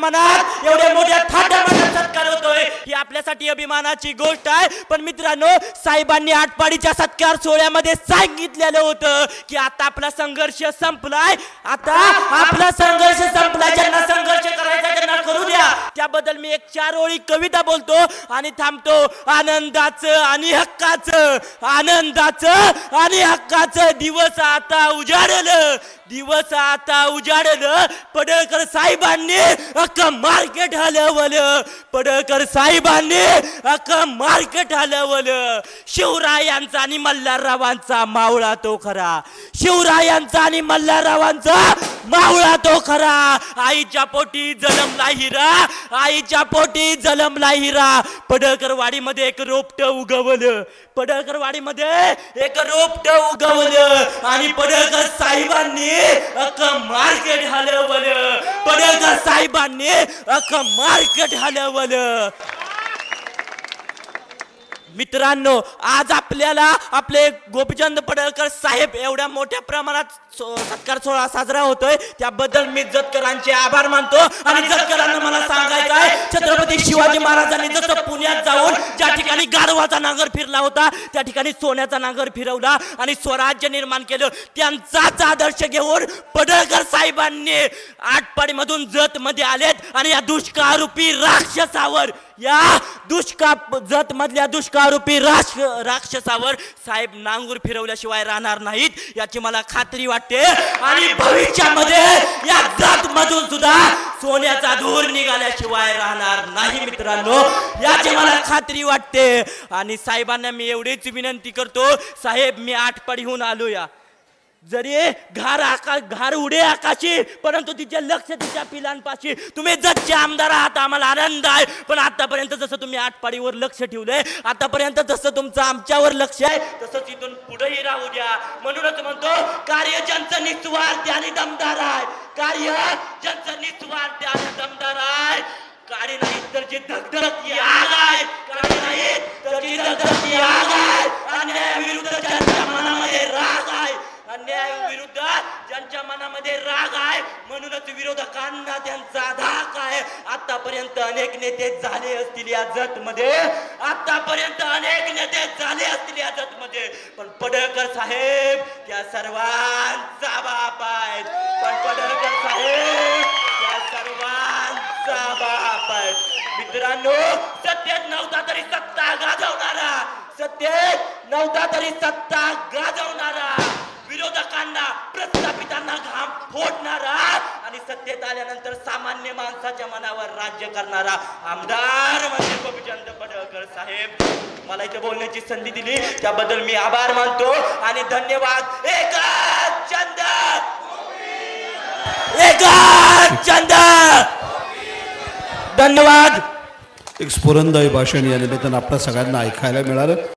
प्रमाणात एवढ्या मोठ्या थाटामाटात सत्कार होतोय ही आपल्यासाठी अभिमानाची गोष्ट आहे। पण मित्रांनो, साहेबांनी आटपाडीच्या सत्कार सोहळ्यामध्ये सांगितलेलं होतं की आता आपला संघर्ष संपलाय, आता आपला संघर्ष संपलाय, ज्यांना संघर्ष करायचा त्यांना करू द्या। त्याबद्दल मी एक 4 ओळी कविता बोलतो आणि थांबतो। आनंदाचं आणि हक्काचं, आनंदाचं आणि हक्काचं दिवस आता उजाडलं, दिवस आता उजाडलं। पडळकर साहेबांनी अख्खं मार्केट हलवलं, पडळकर साहेबांनी अख्खं मार्केट हलवलं। शिवरायांचा आणि मल्हाररावांचा मावळा तो खरा, शिवरायांचा आणि मल्हाररावांचा मावळा तो खरा। आईच्या पोटी जलमला हिरा, आईच्या पोटी जलमला हिरा। पडळकर वाडीमध्ये एक रोपट उगवलं, पडळकर वाडीमध्ये एक रोपट उगवलं आणि पडळकर साहेबांनी अख्खं मार्केट हलवलं, पडळकर साहेबांनी अख्खं मार्केट हलवलं। मित्रांनो, आज आपल्याला आपले गोपीचंद पडळकर साहेब एवढ्या मोठ्या प्रमाणात सत्कार सोहळा साजरा होतोय त्याबद्दल मी जतकरांचे आभार मानतो। आणि जतकरांना मला सांगायचं आहे, छत्रपती शिवाजी महाराजांनी जसं पुण्यात जाऊन ज्या ठिकाणी गाढवाचा नांगर फिरला होता त्या ठिकाणी सोन्याचा नांगर फिरवला आणि स्वराज्य निर्माण केलं, त्यांचाच आदर्श घेऊन पडळकर साहेबांनी आटपाडीमधून जत मध्ये आलेत आणि या दुष्काळरूपी राक्षसावर, या जत मधल्या दुष्काळरूपी राक्षसावर साहेब नांगूर फिरवल्याशिवाय राहणार नाहीत याची मला खात्री वाटते। आणि भविष्यामध्ये या जत मधून सुद्धा सोन्याचा धूर निघाल्याशिवाय राहणार नाही मित्रांनो, याची मला खात्री वाटते। आणि साहेबांना मी एवढीच विनंती करतो, साहेब मी आटपाडीहून आलो या, जरी घार उडे आकाशी परंतु तिचे लक्ष तिच्या पिलांपाशी। तुम्ही जतचे आमदार आहात, आम्हाला आनंद आहे, पण आतापर्यंत जसं तुम्ही आटपाडीवर लक्ष ठेवलंय, आतापर्यंत जसं तुमचं आमच्यावर लक्ष आहे तसंच इथून पुढेही राहू द्या। म्हणूनच म्हणतो, कार्य ज्यांचं निस्वार्थ आणि दमदार आहे, कार्य ज्यांचं निस्वार्थ आणि दमदार आहे, काळी नाही तर जी धगधगती आग आहे, काळी नाही तर जी धगधगती आग आहे। अन्यायाविरुद्ध ज्यांच्या मनामध्ये राग आहे, अन्याय विरुद्ध ज्यांच्या मनामध्ये राग आहे, म्हणूनच विरोधकांना त्यांचा धाक आहे। आतापर्यंत अनेक नेते झाले असतील या जत मध्ये, आतापर्यंत अनेक नेते झाले असतील या जत मध्ये, पण पडळकर साहेब त्या सर्वांचा बाप आहेत, पण पडळकर साहेब त्या सर्वांचा बाप आहेत। मित्रांनो, सत्तेत नव्हता तरी सत्ता गाजवणारा, सत्तेत नव्हता तरी सत्ता गाजवणारा, विरोधकांना प्रस्थापितांना घाम फोडणारा आणि सत्तेत आल्यानंतर सामान्य माणसाच्या मनावर राज्य करणारा आमदार म्हणजे गोपीचंद पडळकर साहेब। मला इथे बोलण्याची संधी दिली त्याबद्दल मी आभार मानतो आणि धन्यवाद। एकच चंद, एकच चंद, धन्यवाद। एक स्फुरंदायी भाषण या निमित्तानं आपल्या सगळ्यांना ऐकायला मिळालं।